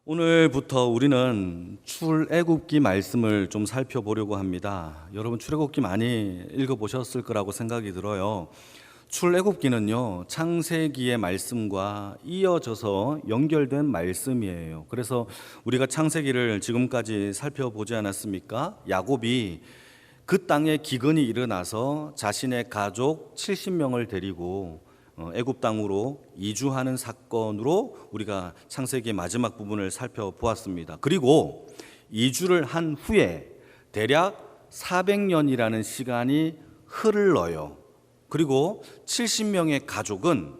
오늘부터 우리는 출애굽기 말씀을 좀 살펴보려고 합니다. 여러분 출애굽기 많이 읽어보셨을 거라고 생각이 들어요. 출애굽기는요, 창세기의 말씀과 이어져서 연결된 말씀이에요. 그래서 우리가 창세기를 지금까지 살펴보지 않았습니까? 야곱이 그 땅에 기근이 일어나서 자신의 가족 70명을 데리고 애굽 땅으로 이주하는 사건으로 우리가 창세기의 마지막 부분을 살펴보았습니다. 그리고 이주를 한 후에 대략 400년이라는 시간이 흘러요. 그리고 70명의 가족은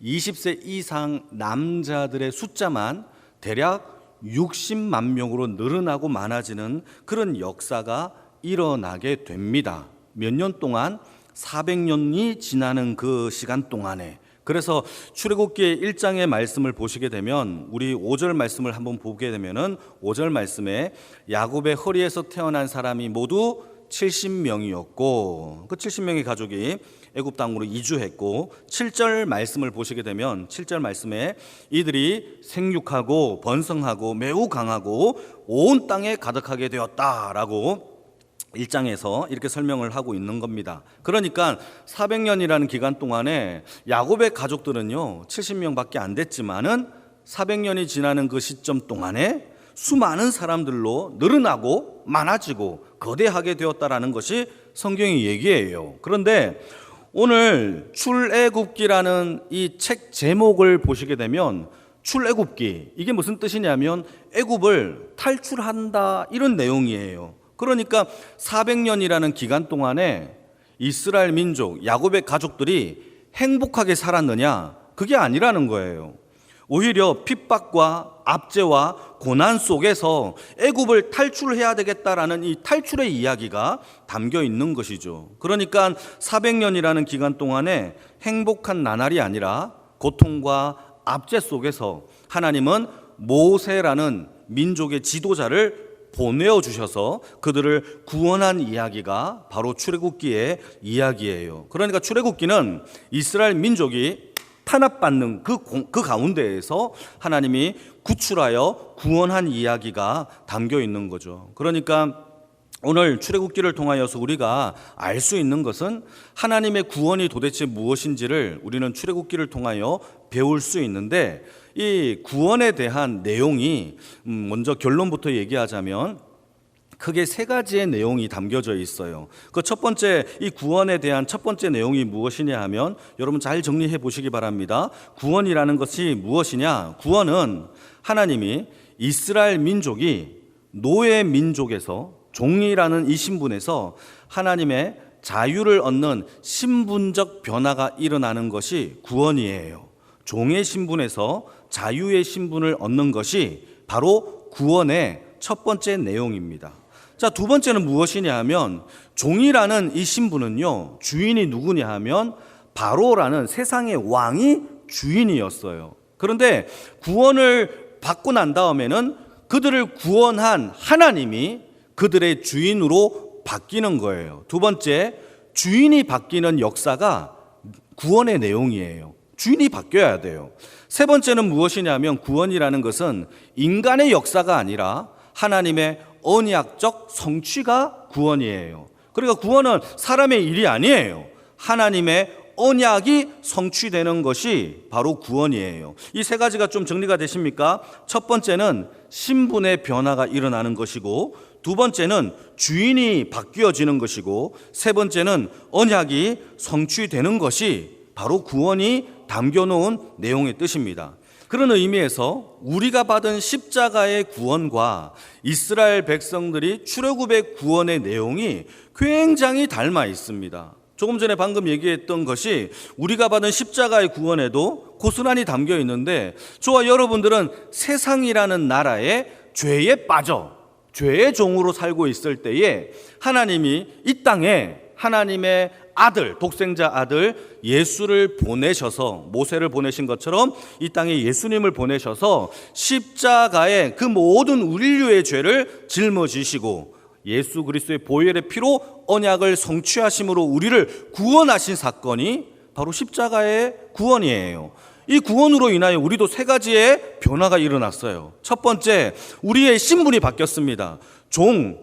20세 이상 남자들의 숫자만 대략 60만 명으로 늘어나고 많아지는 그런 역사가 일어나게 됩니다. 몇 년 동안 400년이 지나는 그 시간 동안에. 그래서 출애굽기 1장의 말씀을 보시게 되면 우리 5절 말씀을 한번 보게 되면은 5절 말씀에 야곱의 허리에서 태어난 사람이 모두 70명이었고 그 70명의 가족이 애굽 땅으로 이주했고 7절 말씀을 보시게 되면 7절 말씀에 이들이 생육하고 번성하고 매우 강하고 온 땅에 가득하게 되었다라고 1장에서 이렇게 설명을 하고 있는 겁니다. 그러니까 400년이라는 기간 동안에 야곱의 가족들은요 70명밖에 안 됐지만은 400년이 지나는 그 시점 동안에 수많은 사람들로 늘어나고 많아지고 거대하게 되었다라는 것이 성경의 얘기예요. 그런데 오늘 출애굽기라는 이 책 제목을 보시게 되면 출애굽기, 이게 무슨 뜻이냐면 애굽을 탈출한다 이런 내용이에요. 그러니까 400년이라는 기간 동안에 이스라엘 민족, 야곱의 가족들이 행복하게 살았느냐? 그게 아니라는 거예요. 오히려 핍박과 압제와 고난 속에서 애굽을 탈출해야 되겠다라는 이 탈출의 이야기가 담겨 있는 것이죠. 그러니까 400년이라는 기간 동안에 행복한 나날이 아니라 고통과 압제 속에서 하나님은 모세라는 민족의 지도자를 보내어 주셔서 그들을 구원한 이야기가 바로 출애굽기의 이야기예요. 그러니까 출애굽기는 이스라엘 민족이 탄압받는 그 가운데에서 하나님이 구출하여 구원한 이야기가 담겨 있는 거죠. 그러니까 오늘 출애굽기를 통하여서 우리가 알 수 있는 것은 하나님의 구원이 도대체 무엇인지를 우리는 출애굽기를 통하여 배울 수 있는데, 이 구원에 대한 내용이 먼저 결론부터 얘기하자면 크게 세 가지의 내용이 담겨져 있어요. 그 첫 번째, 이 구원에 대한 첫 번째 내용이 무엇이냐 하면 여러분 잘 정리해 보시기 바랍니다. 구원이라는 것이 무엇이냐? 구원은 하나님이 이스라엘 민족이 노예 민족에서 종이라는 이 신분에서 하나님의 자유를 얻는 신분적 변화가 일어나는 것이 구원이에요. 종의 신분에서 자유의 신분을 얻는 것이 바로 구원의 첫 번째 내용입니다. 자, 두 번째는 무엇이냐 하면 종이라는 이 신분은요, 주인이 누구냐 하면 바로라는 세상의 왕이 주인이었어요. 그런데 구원을 받고 난 다음에는 그들을 구원한 하나님이 그들의 주인으로 바뀌는 거예요. 두 번째, 주인이 바뀌는 역사가 구원의 내용이에요. 주인이 바뀌어야 돼요. 세 번째는 무엇이냐면 구원이라는 것은 인간의 역사가 아니라 하나님의 언약적 성취가 구원이에요. 그러니까 구원은 사람의 일이 아니에요. 하나님의 언약이 성취되는 것이 바로 구원이에요. 이 세 가지가 좀 정리가 되십니까? 첫 번째는 신분의 변화가 일어나는 것이고, 두 번째는 주인이 바뀌어지는 것이고, 세 번째는 언약이 성취되는 것이 바로 구원이 담겨놓은 내용의 뜻입니다. 그런 의미에서 우리가 받은 십자가의 구원과 이스라엘 백성들이 출애굽의 구원의 내용이 굉장히 닮아 있습니다. 조금 전에 방금 얘기했던 것이 우리가 받은 십자가의 구원에도 고스란히 담겨 있는데, 저와 여러분들은 세상이라는 나라의 죄에 빠져 죄의 종으로 살고 있을 때에 하나님이 이 땅에 하나님의 아들, 독생자 아들 예수를 보내셔서, 모세를 보내신 것처럼 이 땅에 예수님을 보내셔서 십자가에 그 모든 우리 인류의 죄를 짊어지시고 예수 그리스도의 보혈의 피로 언약을 성취하심으로 우리를 구원하신 사건이 바로 십자가의 구원이에요. 이 구원으로 인하여 우리도 세 가지의 변화가 일어났어요. 첫 번째, 우리의 신분이 바뀌었습니다.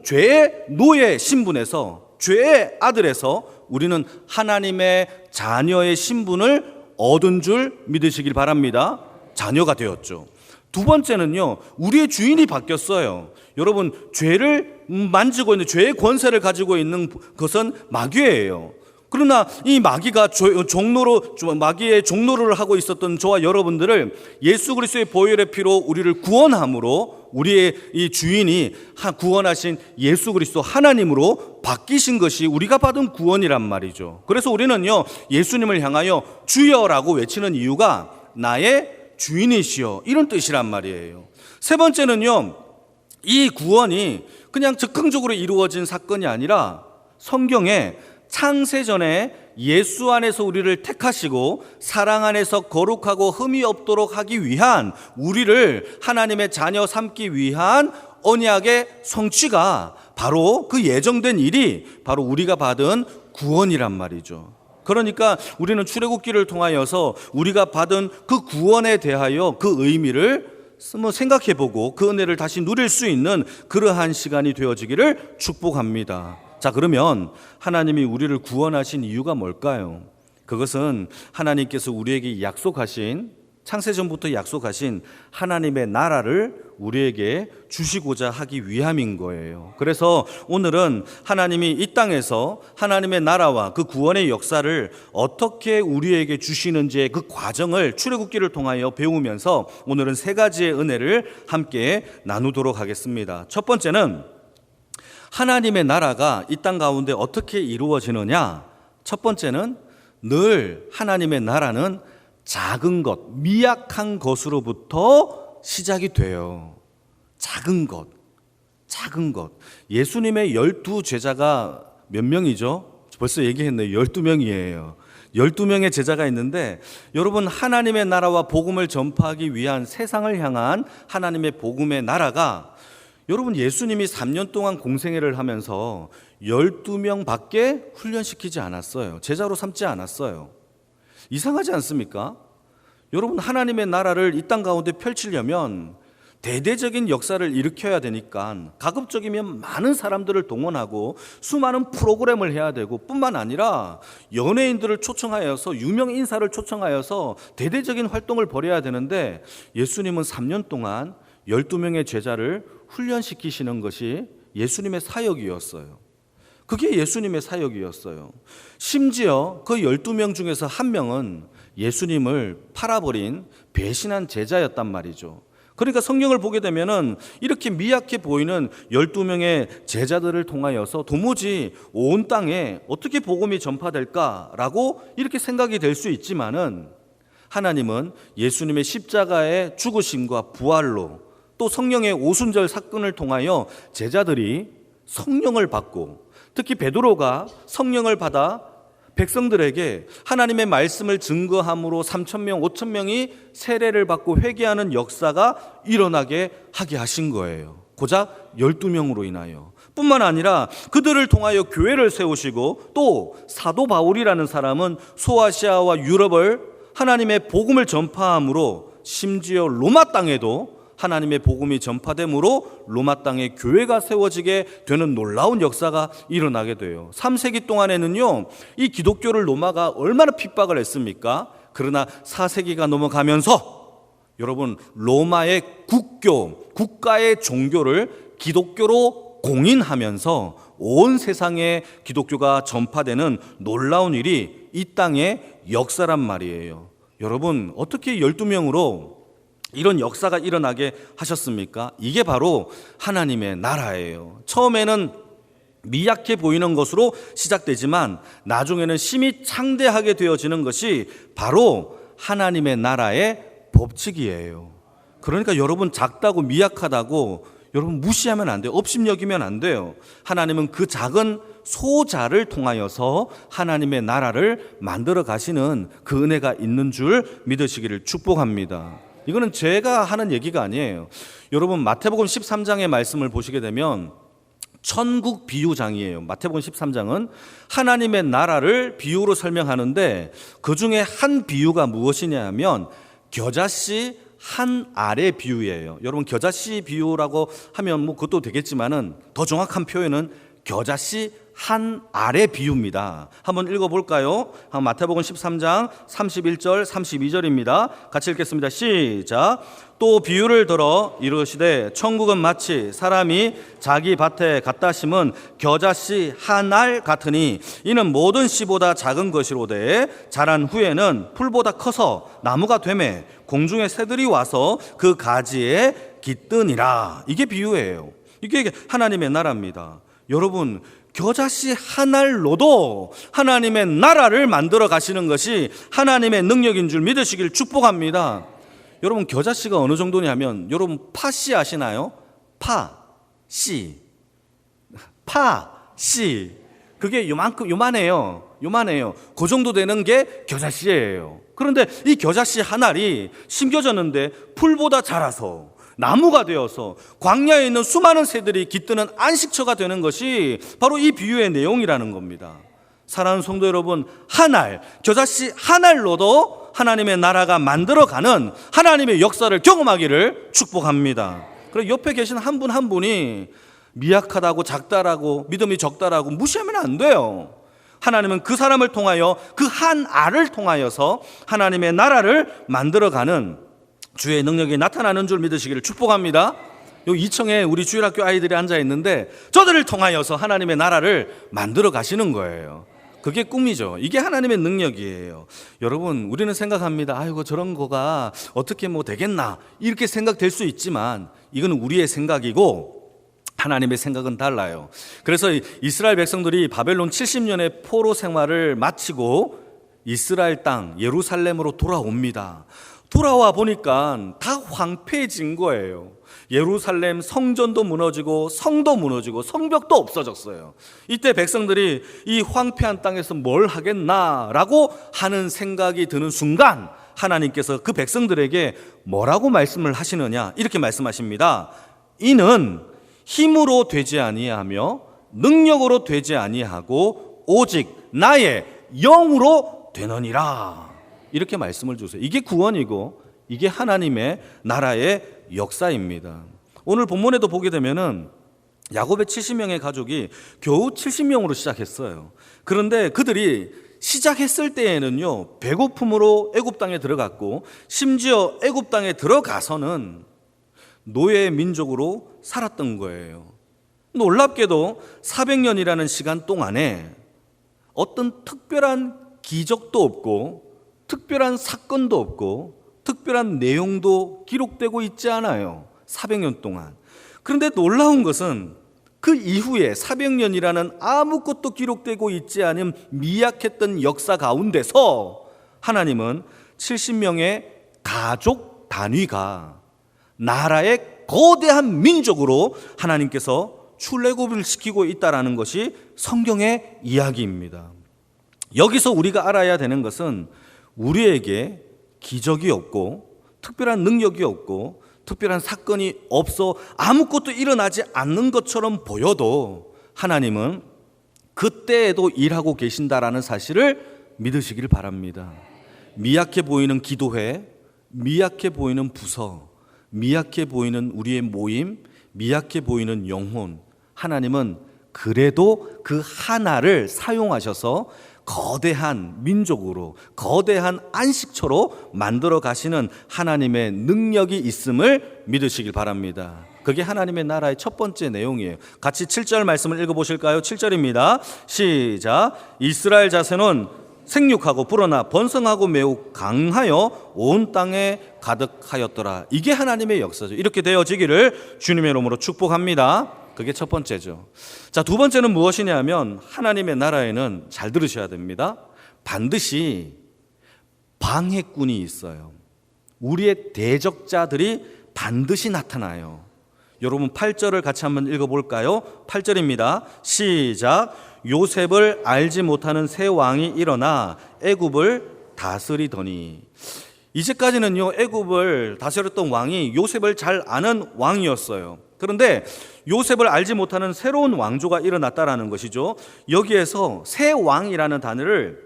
죄의 노예 신분에서, 죄의 아들에서 우리는 하나님의 자녀의 신분을 얻은 줄 믿으시길 바랍니다. 자녀가 되었죠. 두 번째는요, 우리의 주인이 바뀌었어요. 여러분, 죄를 만지고 있는, 죄의 권세를 가지고 있는 것은 마귀예요. 그러나 이 마귀가 마귀의 종노를 하고 있었던 저와 여러분들을 예수 그리스도의 보혈의 피로 우리를 구원함으로 우리의 이 주인이 구원하신 예수 그리스도 하나님으로 바뀌신 것이 우리가 받은 구원이란 말이죠. 그래서 우리는요, 예수님을 향하여 주여라고 외치는 이유가 나의 주인이시여, 이런 뜻이란 말이에요. 세 번째는요, 이 구원이 그냥 즉흥적으로 이루어진 사건이 아니라 성경에 창세전에 예수 안에서 우리를 택하시고 사랑 안에서 거룩하고 흠이 없도록 하기 위한, 우리를 하나님의 자녀 삼기 위한 언약의 성취가 바로 그 예정된 일이 바로 우리가 받은 구원이란 말이죠. 그러니까 우리는 출애굽기를 통하여서 우리가 받은 그 구원에 대하여 그 의미를 생각해보고 그 은혜를 다시 누릴 수 있는 그러한 시간이 되어지기를 축복합니다. 자, 그러면 하나님이 우리를 구원하신 이유가 뭘까요? 그것은 하나님께서 우리에게 약속하신, 창세전부터 약속하신 하나님의 나라를 우리에게 주시고자 하기 위함인 거예요. 그래서 오늘은 하나님이 이 땅에서 하나님의 나라와 그 구원의 역사를 어떻게 우리에게 주시는지의 그 과정을 출애굽기를 통하여 배우면서 오늘은 세 가지의 은혜를 함께 나누도록 하겠습니다. 첫 번째는 하나님의 나라가 이 땅 가운데 어떻게 이루어지느냐? 첫 번째는 늘 하나님의 나라는 작은 것, 미약한 것으로부터 시작이 돼요. 작은 것. 예수님의 12제자가 몇 명이죠? 벌써 얘기했네요. 12명이에요. 12명의 제자가 있는데, 여러분, 하나님의 나라와 복음을 전파하기 위한 세상을 향한 하나님의 복음의 나라가, 여러분, 예수님이 3년 동안 공생애를 하면서 12명밖에 훈련시키지 않았어요. 제자로 삼지 않았어요. 이상하지 않습니까? 여러분, 하나님의 나라를 이 땅 가운데 펼치려면 대대적인 역사를 일으켜야 되니까 가급적이면 많은 사람들을 동원하고 수많은 프로그램을 해야 되고, 뿐만 아니라 연예인들을 초청하여서, 유명 인사를 초청하여서 대대적인 활동을 벌여야 되는데, 예수님은 3년 동안 12명의 제자를 훈련시키시는 것이 예수님의 사역이었어요. 그게 예수님의 사역이었어요. 심지어 그 12명 중에서 한 명은 예수님을 팔아버린 배신한 제자였단 말이죠. 그러니까 성경을 보게 되면은 이렇게 미약해 보이는 12명의 제자들을 통하여서 도무지 온 땅에 어떻게 복음이 전파될까라고 이렇게 생각이 될 수 있지만은, 하나님은 예수님의 십자가의 죽으심과 부활로, 또 성령의 오순절 사건을 통하여 제자들이 성령을 받고, 특히 베드로가 성령을 받아 백성들에게 하나님의 말씀을 증거함으로 3,000명, 5,000명이 세례를 받고 회개하는 역사가 일어나게 하게 하신 거예요. 고작 12명으로 인하여. 뿐만 아니라 그들을 통하여 교회를 세우시고, 또 사도 바울이라는 사람은 소아시아와 유럽을 하나님의 복음을 전파함으로, 심지어 로마 땅에도 하나님의 복음이 전파됨으로 로마 땅에 교회가 세워지게 되는 놀라운 역사가 일어나게 돼요. 3세기 동안에는요, 이 기독교를 로마가 얼마나 핍박을 했습니까? 그러나 4세기가 넘어가면서 여러분, 로마의 국가의 종교를 기독교로 공인하면서 온 세상에 기독교가 전파되는 놀라운 일이 이 땅의 역사란 말이에요. 여러분, 어떻게 12명으로 이런 역사가 일어나게 하셨습니까? 이게 바로 하나님의 나라예요. 처음에는 미약해 보이는 것으로 시작되지만 나중에는 심히 창대하게 되어지는 것이 바로 하나님의 나라의 법칙이에요. 그러니까 여러분, 작다고 미약하다고 여러분 무시하면 안 돼요. 업신여기면 안 돼요. 하나님은 그 작은 소자를 통하여서 하나님의 나라를 만들어 가시는 그 은혜가 있는 줄 믿으시기를 축복합니다. 이거는 제가 하는 얘기가 아니에요. 여러분, 마태복음 13장의 말씀을 보시게 되면 천국 비유장이에요. 마태복음 13장은 하나님의 나라를 비유로 설명하는데, 그 중에 한 비유가 무엇이냐 하면 겨자씨 한 알의 비유예요. 여러분, 겨자씨 비유라고 하면 뭐 그것도 되겠지만은 더 정확한 표현은 겨자씨 한 알의 비유입니다. 한번 읽어볼까요? 마태복음 13장 31절 32절입니다. 같이 읽겠습니다. 시작. 또 비유를 들어 이르시되 천국은 마치 사람이 자기 밭에 갖다 심은 겨자씨 한 알 같으니 이는 모든 씨보다 작은 것이로되 자란 후에는 풀보다 커서 나무가 되매 공중의 새들이 와서 그 가지에 깃드니라. 이게 비유예요. 이게 하나님의 나라입니다. 여러분, 겨자씨 한 알로도 하나님의 나라를 만들어 가시는 것이 하나님의 능력인 줄 믿으시길 축복합니다. 여러분, 겨자씨가 어느 정도냐면, 여러분 파씨 아시나요? 파씨 그게 요만해요. 그 정도 되는 게 겨자씨예요. 그런데 이 겨자씨 한 알이 심겨졌는데 풀보다 자라서 나무가 되어서 광야에 있는 수많은 새들이 깃드는 안식처가 되는 것이 바로 이 비유의 내용이라는 겁니다. 사랑하는 성도 여러분, 한 알, 겨자씨 한 알로도 하나님의 나라가 만들어가는 하나님의 역사를 경험하기를 축복합니다. 그리고 옆에 계신 한 분 한 분이 미약하다고 작다라고 믿음이 적다라고 무시하면 안 돼요. 하나님은 그 사람을 통하여 그 한 알을 통하여서 하나님의 나라를 만들어가는 주의 능력이 나타나는 줄 믿으시기를 축복합니다. 여기 2층에 우리 주일학교 아이들이 앉아 있는데 저들을 통하여서 하나님의 나라를 만들어 가시는 거예요. 그게 꿈이죠. 이게 하나님의 능력이에요. 여러분, 우리는 생각합니다. 아이고, 저런 거가 어떻게 뭐 되겠나 이렇게 생각될 수 있지만 이건 우리의 생각이고 하나님의 생각은 달라요. 그래서 이스라엘 백성들이 바벨론 70년의 포로 생활을 마치고 이스라엘 땅 예루살렘으로 돌아옵니다. 돌아와 보니까 다 황폐해진 거예요. 예루살렘 성전도 무너지고 성도 무너지고 성벽도 없어졌어요. 이때 백성들이 이 황폐한 땅에서 뭘 하겠나라고 하는 생각이 드는 순간 하나님께서 그 백성들에게 뭐라고 말씀을 하시느냐, 이렇게 말씀하십니다. 이는 힘으로 되지 아니하며 능력으로 되지 아니하고 오직 나의 영으로 되느니라. 이렇게 말씀을 주세요. 이게 구원이고 이게 하나님의 나라의 역사입니다. 오늘 본문에도 보게 되면은 야곱의 70명의 가족이 겨우 70명으로 시작했어요. 그런데 그들이 시작했을 때에는요, 배고픔으로 애굽 땅에 들어갔고 심지어 애굽 땅에 들어가서는 노예 민족으로 살았던 거예요. 놀랍게도 400년이라는 시간 동안에 어떤 특별한 기적도 없고 특별한 사건도 없고 특별한 내용도 기록되고 있지 않아요. 400년 동안. 그런데 놀라운 것은 그 이후에 400년이라는 아무것도 기록되고 있지 않은 미약했던 역사 가운데서 하나님은 70명의 가족 단위가 나라의 거대한 민족으로 하나님께서 출애굽을 시키고 있다는 것이 성경의 이야기입니다. 여기서 우리가 알아야 되는 것은 우리에게 기적이 없고 특별한 능력이 없고 특별한 사건이 없어 아무것도 일어나지 않는 것처럼 보여도 하나님은 그때에도 일하고 계신다라는 사실을 믿으시길 바랍니다. 미약해 보이는 기도회, 미약해 보이는 부서, 미약해 보이는 우리의 모임, 미약해 보이는 영혼, 하나님은 그래도 그 하나를 사용하셔서 거대한 민족으로, 거대한 안식처로 만들어 가시는 하나님의 능력이 있음을 믿으시길 바랍니다. 그게 하나님의 나라의 첫 번째 내용이에요. 같이 7절 말씀을 읽어보실까요? 7절입니다. 시작. 이스라엘 자손은 생육하고 불어나 번성하고 매우 강하여 온 땅에 가득하였더라. 이게 하나님의 역사죠. 이렇게 되어지기를 주님의 이름으로 축복합니다. 그게 첫 번째죠. 자, 두 번째는 무엇이냐면 하나님의 나라에는 잘 들으셔야 됩니다. 반드시 방해꾼이 있어요. 우리의 대적자들이 반드시 나타나요. 여러분 8절을 같이 한번 읽어볼까요? 8절입니다. 시작. 요셉을 알지 못하는 새 왕이 일어나 애굽을 다스리더니. 이제까지는요, 애굽을 다스렸던 왕이 요셉을 잘 아는 왕이었어요. 그런데 요셉을 알지 못하는 새로운 왕조가 일어났다라는 것이죠. 여기에서 새 왕이라는 단어를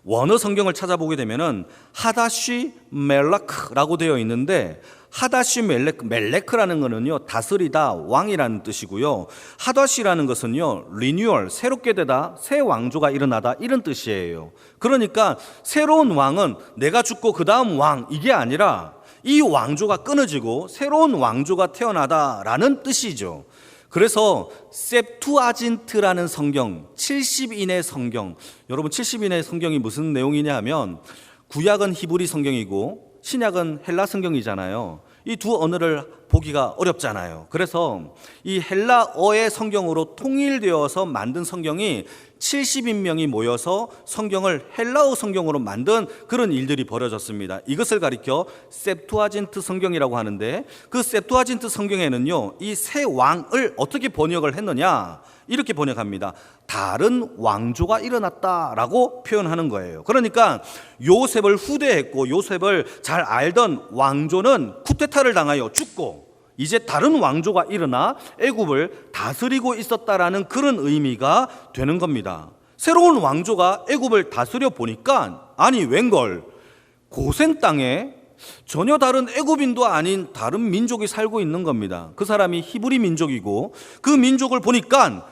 원어 성경을 찾아보게 되면은 하다시 멜라크라고 되어 있는데, 하다시 멜레크라는 거는요 다스리다, 왕이라는 뜻이고요, 하다시라는 것은요 리뉴얼, 새롭게 되다, 새 왕조가 일어나다, 이런 뜻이에요. 그러니까 새로운 왕은 내가 죽고 그 다음 왕, 이게 아니라 이 왕조가 끊어지고 새로운 왕조가 태어나다라는 뜻이죠. 그래서 셉투아진트라는 성경, 70인의 성경, 여러분 70인의 성경이 무슨 내용이냐 하면 구약은 히브리 성경이고 신약은 헬라 성경이잖아요. 이 두 언어를 보기가 어렵잖아요. 그래서 이 헬라어의 성경으로 통일되어서 만든 성경이 70인명이 모여서 성경을 헬라어 성경으로 만든 그런 일들이 벌어졌습니다. 이것을 가리켜 셉투아진트 성경이라고 하는데, 그 셉투아진트 성경에는요 이 새 왕을 어떻게 번역을 했느냐, 이렇게 번역합니다. 다른 왕조가 일어났다라고 표현하는 거예요. 그러니까 요셉을 후대했고 요셉을 잘 알던 왕조는 쿠데타를 당하여 죽고 이제 다른 왕조가 일어나 애굽을 다스리고 있었다라는 그런 의미가 되는 겁니다. 새로운 왕조가 애굽을 다스려 보니까 아니 웬걸, 고센 땅에 전혀 다른 애굽인도 아닌 다른 민족이 살고 있는 겁니다. 그 사람이 히브리 민족이고, 그 민족을 보니까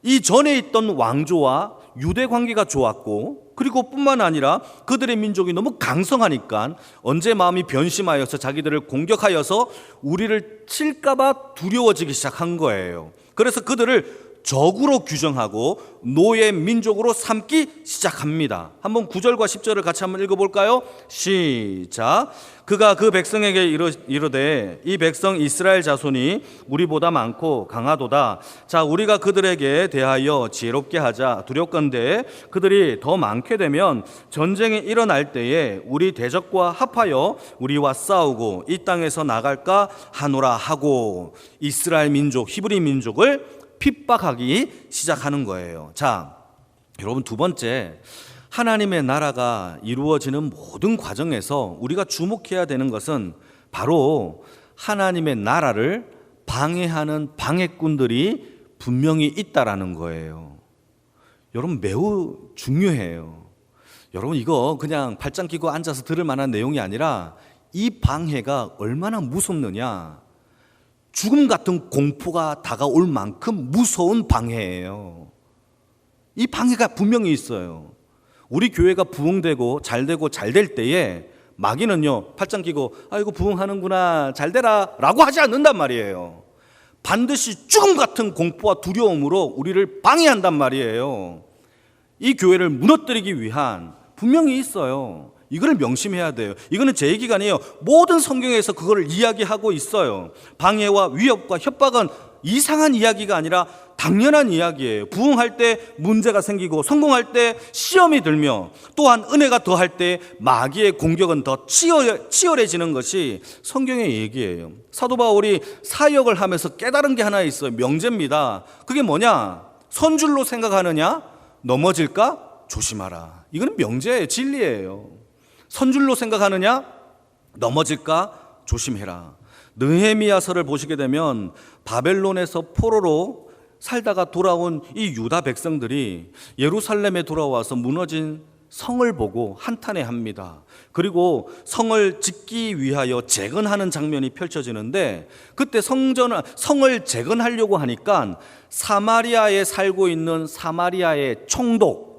이 전에 있던 왕조와 유대 관계가 좋았고, 그리고 뿐만 아니라 그들의 민족이 너무 강성하니까 언제 마음이 변심하여서 자기들을 공격하여서 우리를 칠까봐 두려워지기 시작한 거예요. 그래서 그들을 적으로 규정하고 노예 민족으로 삼기 시작합니다. 한번 9절과 10절을 같이 한번 읽어볼까요? 시작. 그가 그 백성에게 이르되 이 백성 이스라엘 자손이 우리보다 많고 강하도다. 자, 우리가 그들에게 대하여 지혜롭게 하자. 두렵건대 그들이 더 많게 되면 전쟁이 일어날 때에 우리 대적과 합하여 우리와 싸우고 이 땅에서 나갈까 하노라 하고 이스라엘 민족, 히브리 민족을 핍박하기 시작하는 거예요. 자, 여러분, 두 번째, 하나님의 나라가 이루어지는 모든 과정에서 우리가 주목해야 되는 것은 바로 하나님의 나라를 방해하는 방해꾼들이 분명히 있다라는 거예요. 여러분, 매우 중요해요. 여러분, 이거 그냥 발짱 끼고 앉아서 들을 만한 내용이 아니라 이 방해가 얼마나 무섭느냐, 죽음 같은 공포가 다가올 만큼 무서운 방해예요. 이 방해가 분명히 있어요. 우리 교회가 부흥되고 잘 될 때에 마귀는요 팔짱 끼고 아이고 부흥하는구나 잘 되라 라고 하지 않는단 말이에요. 반드시 죽음 같은 공포와 두려움으로 우리를 방해한단 말이에요. 이 교회를 무너뜨리기 위한 분명히 있어요. 이걸 명심해야 돼요. 이거는 제 얘기가 아니에요. 모든 성경에서 그걸 이야기하고 있어요. 방해와 위협과 협박은 이상한 이야기가 아니라 당연한 이야기예요. 부흥할 때 문제가 생기고 성공할 때 시험이 들며 또한 은혜가 더할 때 마귀의 공격은 더 치열해지는 것이 성경의 얘기예요. 사도 바울이 사역을 하면서 깨달은 게 하나 있어요. 명제입니다. 그게 뭐냐? 선줄로 생각하느냐? 넘어질까? 조심하라. 이거는 명제예요. 진리예요. 선줄로 생각하느냐? 넘어질까? 조심해라. 느헤미야서를 보시게 되면 바벨론에서 포로로 살다가 돌아온 이 유다 백성들이 예루살렘에 돌아와서 무너진 성을 보고 한탄해합니다. 그리고 성을 짓기 위하여 재건하는 장면이 펼쳐지는데, 그때 성을 재건하려고 하니까 사마리아에 살고 있는 사마리아의 총독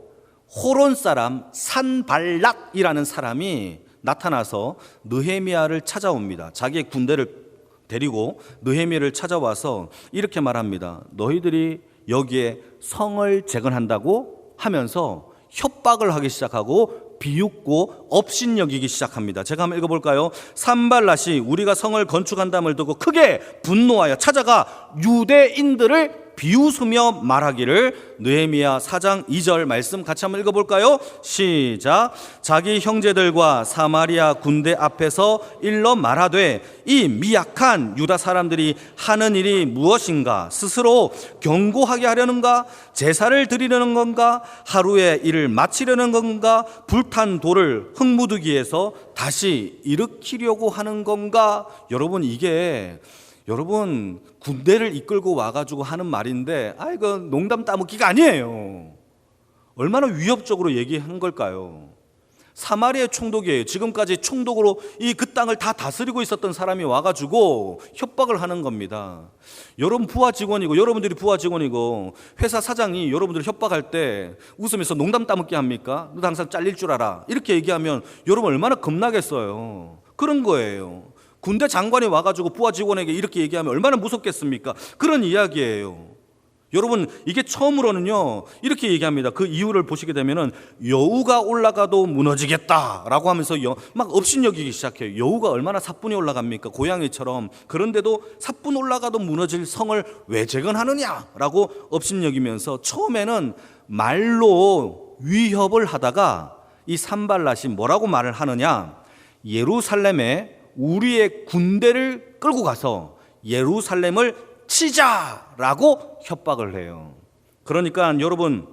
호론 사람 산발락이라는 사람이 나타나서 느헤미야를 찾아옵니다. 자기의 군대를 데리고 느헤미야를 찾아와서 이렇게 말합니다. 너희들이 여기에 성을 재건한다고 하면서 협박을 하기 시작하고 비웃고 업신여기기 시작합니다. 제가 한번 읽어볼까요? 산발락이 우리가 성을 건축한다음을 두고 크게 분노하여 찾아가 유대인들을 비웃으며 말하기를, 느헤미야 4장 2절 말씀 같이 한번 읽어볼까요? 시작. 자기 형제들과 사마리아 군대 앞에서 일러 말하되 이 미약한 유다 사람들이 하는 일이 무엇인가? 스스로 경고하게 하려는가? 제사를 드리려는 건가? 하루에 일을 마치려는 건가? 불탄 돌을 흙무드기에서 다시 일으키려고 하는 건가? 여러분, 이게 여러분 군대를 이끌고 와가지고 하는 말인데 이거 농담 따먹기가 아니에요. 얼마나 위협적으로 얘기한 걸까요? 사마리아 총독이에요. 지금까지 총독으로 그 땅을 다 다스리고 있었던 사람이 와가지고 협박을 하는 겁니다. 여러분들이 부하 직원이고 회사 사장이 여러분들 협박할 때 웃으면서 농담 따먹게 합니까? 너 항상 잘릴 줄 알아. 이렇게 얘기하면 여러분 얼마나 겁나겠어요. 그런 거예요. 군대 장관이 와가지고 부하 직원에게 이렇게 얘기하면 얼마나 무섭겠습니까? 그런 이야기예요. 여러분, 이게 처음으로는요 이렇게 얘기합니다. 그 이유를 보시게 되면은 여우가 올라가도 무너지겠다라고 하면서 막 업신여기기 시작해요. 여우가 얼마나 사뿐히 올라갑니까? 고양이처럼. 그런데도 사뿐 올라가도 무너질 성을 왜 재건하느냐라고 업신여기면서 처음에는 말로 위협을 하다가 이 산발랏이 뭐라고 말을 하느냐, 예루살렘에 우리의 군대를 끌고 가서 예루살렘을 치자라고 협박을 해요. 그러니까 여러분,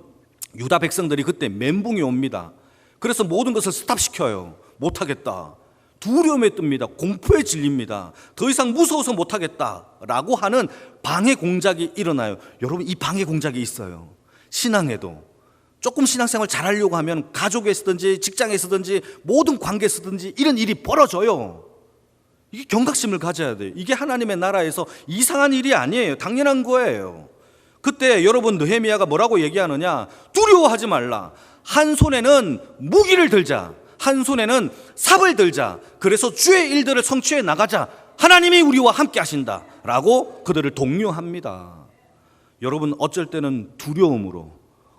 유다 백성들이 그때 멘붕이 옵니다. 그래서 모든 것을 스탑시켜요. 못하겠다. 두려움에 뜹니다. 공포에 질립니다. 더 이상 무서워서 못하겠다라고 하는 방해 공작이 일어나요. 여러분, 이 방해 공작이 있어요. 신앙에도 조금 신앙생활 잘하려고 하면 가족에서든지 직장에서든지 모든 관계에서든지 이런 일이 벌어져요. 이게 경각심을 가져야 돼요. 이게 하나님의 나라에서 이상한 일이 아니에요. 당연한 거예요. 그때 여러분, 느헤미야가 뭐라고 얘기하느냐? 두려워하지 말라. 한 손에는 무기를 들자, 한 손에는 삽을 들자. 그래서 주의 일들을 성취해 나가자. 하나님이 우리와 함께 하신다 라고 그들을 독려합니다. 여러분, 어쩔 때는 두려움으로,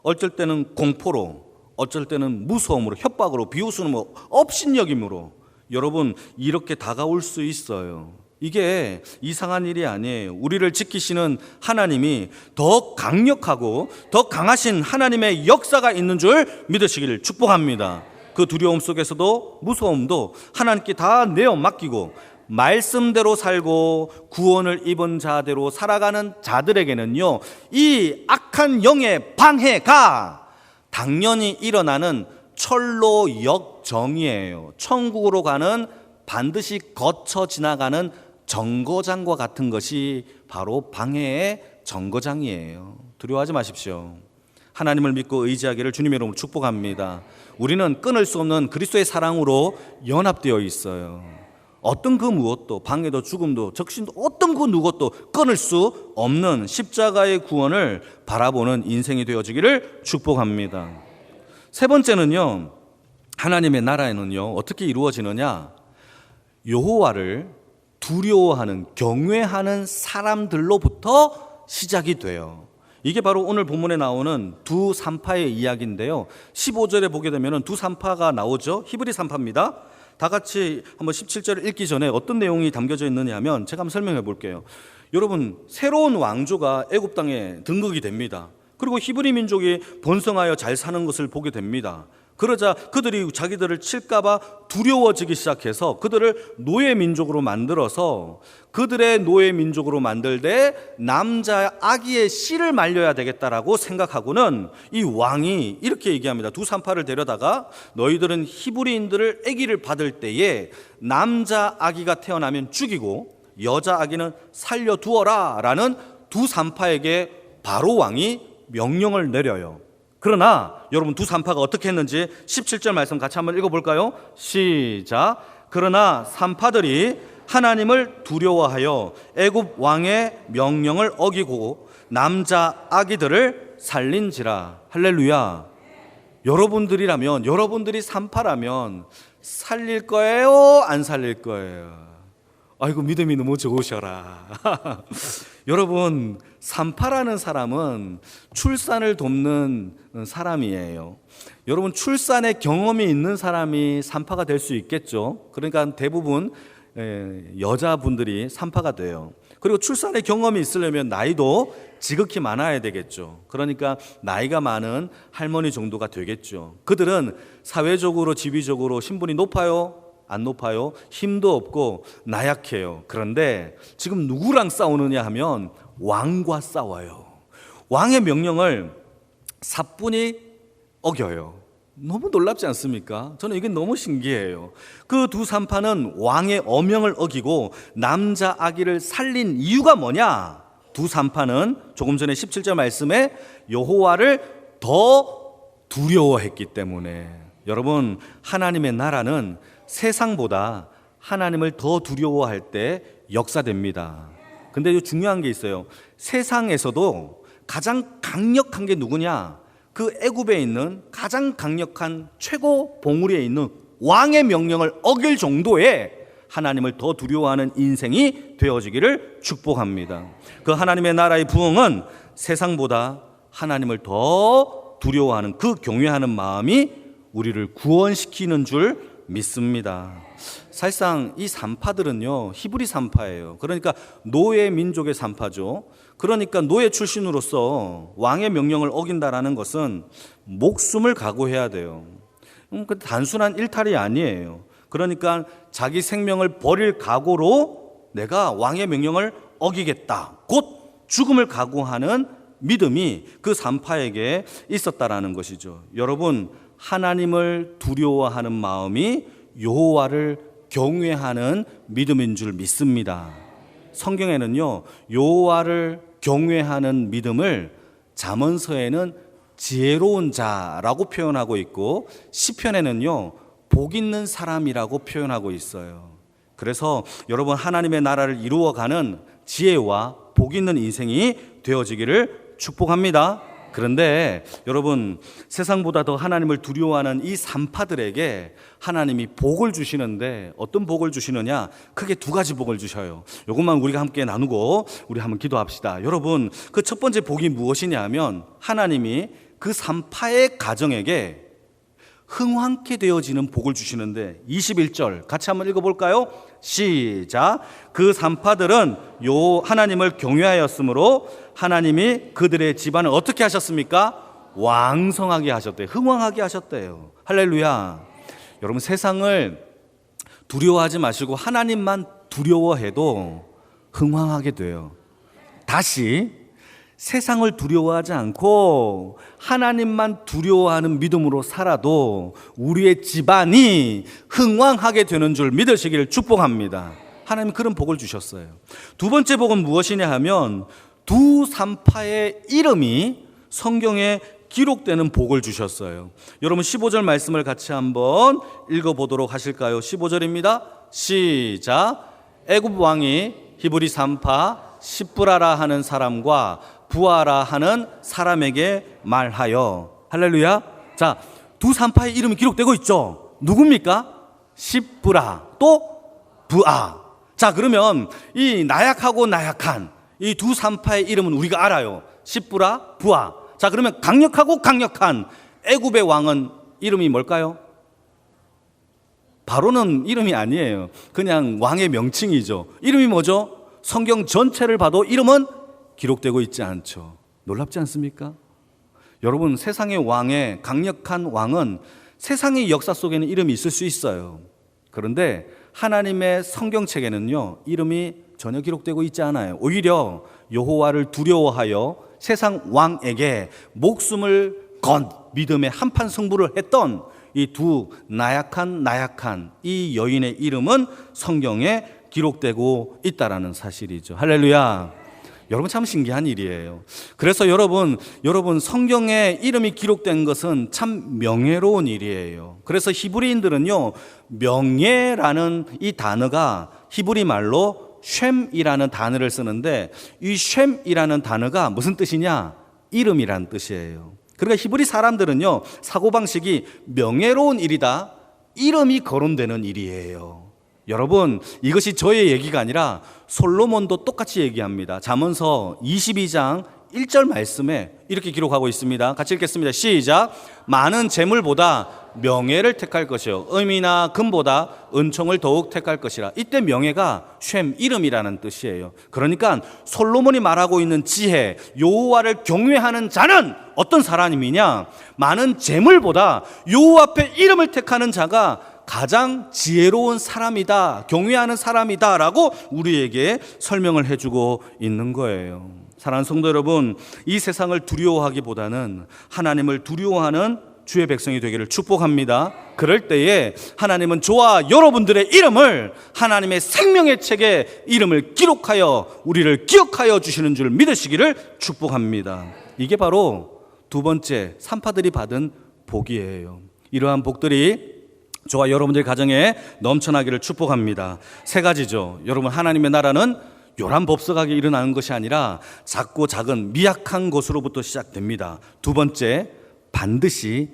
어쩔 때는 공포로, 어쩔 때는 무서움으로, 협박으로, 비웃음으로, 업신여김으로 여러분 이렇게 다가올 수 있어요. 이게 이상한 일이 아니에요. 우리를 지키시는 하나님이 더 강력하고 더 강하신 하나님의 역사가 있는 줄 믿으시기를 축복합니다. 그 두려움 속에서도 무서움도 하나님께 다 내어 맡기고 말씀대로 살고 구원을 입은 자대로 살아가는 자들에게는요, 이 악한 영의 방해가 당연히 일어나는 철로 역정이에요. 천국으로 가는 반드시 거쳐 지나가는 정거장과 같은 것이 바로 방해의 정거장이에요. 두려워하지 마십시오. 하나님을 믿고 의지하기를 주님의 이름으로 축복합니다. 우리는 끊을 수 없는 그리스도의 사랑으로 연합되어 있어요. 어떤 그 무엇도, 방해도 죽음도 적신도 어떤 그 누구도 끊을 수 없는 십자가의 구원을 바라보는 인생이 되어지기를 축복합니다. 세 번째는요, 하나님의 나라에는요 어떻게 이루어지느냐, 여호와를 두려워하는, 경외하는 사람들로부터 시작이 돼요. 이게 바로 오늘 본문에 나오는 두 산파의 이야기인데요, 15절에 보게 되면 두 산파가 나오죠. 히브리 산파입니다. 다 같이 한번 17절을 읽기 전에 어떤 내용이 담겨져 있느냐 하면 제가 한번 설명해 볼게요. 여러분, 새로운 왕조가 애굽 땅에 등극이 됩니다. 그리고 히브리 민족이 번성하여 잘 사는 것을 보게 됩니다. 그러자 그들이 자기들을 칠까봐 두려워지기 시작해서 그들을 노예 민족으로 만들어서, 그들의 노예 민족으로 만들 때 남자 아기의 씨를 말려야 되겠다라고 생각하고는 이 왕이 이렇게 얘기합니다. 두 산파를 데려다가 너희들은 히브리인들을 아기를 받을 때에 남자 아기가 태어나면 죽이고 여자 아기는 살려두어라 라는 두 산파에게 바로 왕이 명령을 내려요. 그러나 여러분, 두 산파가 어떻게 했는지 17절 말씀 같이 한번 읽어볼까요? 시작. 그러나 산파들이 하나님을 두려워하여 애굽 왕의 명령을 어기고 남자 아기들을 살린지라. 할렐루야. 여러분들이라면, 여러분들이 산파라면 살릴 거예요? 안 살릴 거예요? 아이고, 믿음이 너무 좋으셔라. 여러분, 산파라는 사람은 출산을 돕는 사람이에요. 여러분, 출산의 경험이 있는 사람이 산파가 될 수 있겠죠. 그러니까 대부분 여자분들이 산파가 돼요. 그리고 출산의 경험이 있으려면 나이도 지극히 많아야 되겠죠. 그러니까 나이가 많은 할머니 정도가 되겠죠. 그들은 사회적으로, 지위적으로 신분이 높아요? 안 높아요? 힘도 없고 나약해요. 그런데 지금 누구랑 싸우느냐 하면 왕과 싸워요. 왕의 명령을 사뿐히 어겨요. 너무 놀랍지 않습니까? 저는 이게 너무 신기해요. 그 두 산파는 왕의 어명을 어기고 남자 아기를 살린 이유가 뭐냐? 두 산파는 조금 전에 17절 말씀에 여호와를 더 두려워했기 때문에. 여러분, 하나님의 나라는 세상보다 하나님을 더 두려워할 때 역사됩니다. 근데 중요한 게 있어요. 세상에서도 가장 강력한 게 누구냐? 그 애굽에 있는 가장 강력한 최고 봉우리에 있는 왕의 명령을 어길 정도의 하나님을 더 두려워하는 인생이 되어지기를 축복합니다. 그 하나님의 나라의 부흥은 세상보다 하나님을 더 두려워하는 그 경외하는 마음이 우리를 구원시키는 줄 믿습니다. 사실상 이 산파들은요, 히브리 산파예요. 그러니까 노예 민족의 산파죠. 그러니까 노예 출신으로서 왕의 명령을 어긴다라는 것은 목숨을 각오해야 돼요. 단순한 일탈이 아니에요. 그러니까 자기 생명을 버릴 각오로 내가 왕의 명령을 어기겠다, 곧 죽음을 각오하는 믿음이 그 산파에게 있었다라는 것이죠. 여러분, 하나님을 두려워하는 마음이 여호와를 경외하는 믿음인 줄 믿습니다. 성경에는요, 여호와를 경외하는 믿음을 잠언서에는 지혜로운 자라고 표현하고 있고, 시편에는요 복 있는 사람이라고 표현하고 있어요. 그래서 여러분, 하나님의 나라를 이루어가는 지혜와 복 있는 인생이 되어지기를 축복합니다. 그런데 여러분, 세상보다 더 하나님을 두려워하는 이 산파들에게 하나님이 복을 주시는데 어떤 복을 주시느냐? 크게 두 가지 복을 주셔요. 이것만 우리가 함께 나누고 우리 한번 기도합시다. 여러분, 그 첫 번째 복이 무엇이냐 하면 하나님이 그 산파의 가정에게 흥왕케 되어지는 복을 주시는데, 21절 같이 한번 읽어볼까요? 시작. 그 산파들은 하나님을 경외하였으므로 하나님이 그들의 집안을 어떻게 하셨습니까? 왕성하게 하셨대요. 흥왕하게 하셨대요. 할렐루야. 여러분, 세상을 두려워하지 마시고 하나님만 두려워해도 흥왕하게 돼요. 다시, 세상을 두려워하지 않고 하나님만 두려워하는 믿음으로 살아도 우리의 집안이 흥왕하게 되는 줄 믿으시기를 축복합니다. 하나님 그런 복을 주셨어요. 두 번째 복은 무엇이냐 하면 두 산파의 이름이 성경에 기록되는 복을 주셨어요. 여러분, 15절 말씀을 같이 한번 읽어보도록 하실까요? 15절입니다. 시작. 애굽 왕이 히브리 산파 시브라라 하는 사람과 부아라 하는 사람에게 말하여. 할렐루야. 자, 두 산파의 이름이 기록되고 있죠. 누굽니까? 시브라 또 부아. 자, 그러면 이 나약하고 나약한 이 두 산파의 이름은 우리가 알아요. 시브라, 부아. 자, 그러면 강력하고 강력한 애굽의 왕은 이름이 뭘까요? 바로는 이름이 아니에요. 그냥 왕의 명칭이죠. 이름이 뭐죠? 성경 전체를 봐도 이름은 기록되고 있지 않죠. 놀랍지 않습니까? 여러분, 세상의 왕의 강력한 왕은 세상의 역사 속에는 이름이 있을 수 있어요. 그런데 하나님의 성경책에는요, 이름이 전혀 기록되고 있지 않아요. 오히려 여호와를 두려워하여 세상 왕에게 목숨을 건 믿음의 한판 승부를 했던 이 두 나약한 이 여인의 이름은 성경에 기록되고 있다라는 사실이죠. 할렐루야. 여러분, 참 신기한 일이에요. 그래서 여러분 성경에 이름이 기록된 것은 참 명예로운 일이에요. 그래서 히브리인들은요, 명예라는 이 단어가 히브리 말로 쉔이라는 단어를 쓰는데, 이 쉔이라는 단어가 무슨 뜻이냐? 이름이란 뜻이에요. 그러니까 히브리 사람들은요, 사고방식이 명예로운 일이다, 이름이 거론되는 일이에요. 여러분, 이것이 저의 얘기가 아니라 솔로몬도 똑같이 얘기합니다. 잠언서 22장 1절 말씀에 이렇게 기록하고 있습니다. 같이 읽겠습니다. 시작. 많은 재물보다 명예를 택할 것이요, 음이나 금보다 은총을 더욱 택할 것이라. 이때 명예가 쉔, 이름이라는 뜻이에요. 그러니까 솔로몬이 말하고 있는 지혜, 여호와를 경외하는 자는 어떤 사람이냐? 많은 재물보다 여호와 앞에 이름을 택하는 자가 가장 지혜로운 사람이다, 경외하는 사람이다 라고 우리에게 설명을 해주고 있는 거예요. 사랑하는 성도 여러분, 이 세상을 두려워하기보다는 하나님을 두려워하는 주의 백성이 되기를 축복합니다. 그럴 때에 하나님은 저와 여러분들의 이름을 하나님의 생명의 책에 이름을 기록하여 우리를 기억하여 주시는 줄 믿으시기를 축복합니다. 이게 바로 두 번째 산파들이 받은 복이에요. 이러한 복들이 저와 여러분들 가정에 넘쳐나기를 축복합니다. 세 가지죠. 여러분, 하나님의 나라는 요란법석하게 일어나는 것이 아니라 작고 작은 미약한 것으로부터 시작됩니다. 두 번째, 반드시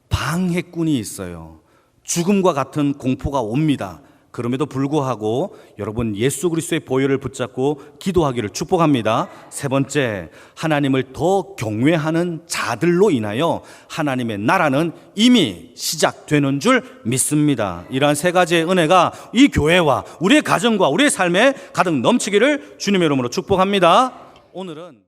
방해꾼이 있어요. 죽음과 같은 공포가 옵니다. 그럼에도 불구하고 여러분, 예수 그리스도의 보혈을 붙잡고 기도하기를 축복합니다. 세 번째, 하나님을 더 경외하는 자들로 인하여 하나님의 나라는 이미 시작되는 줄 믿습니다. 이러한 세 가지의 은혜가 이 교회와 우리의 가정과 우리의 삶에 가득 넘치기를 주님의 이름으로 축복합니다. 오늘은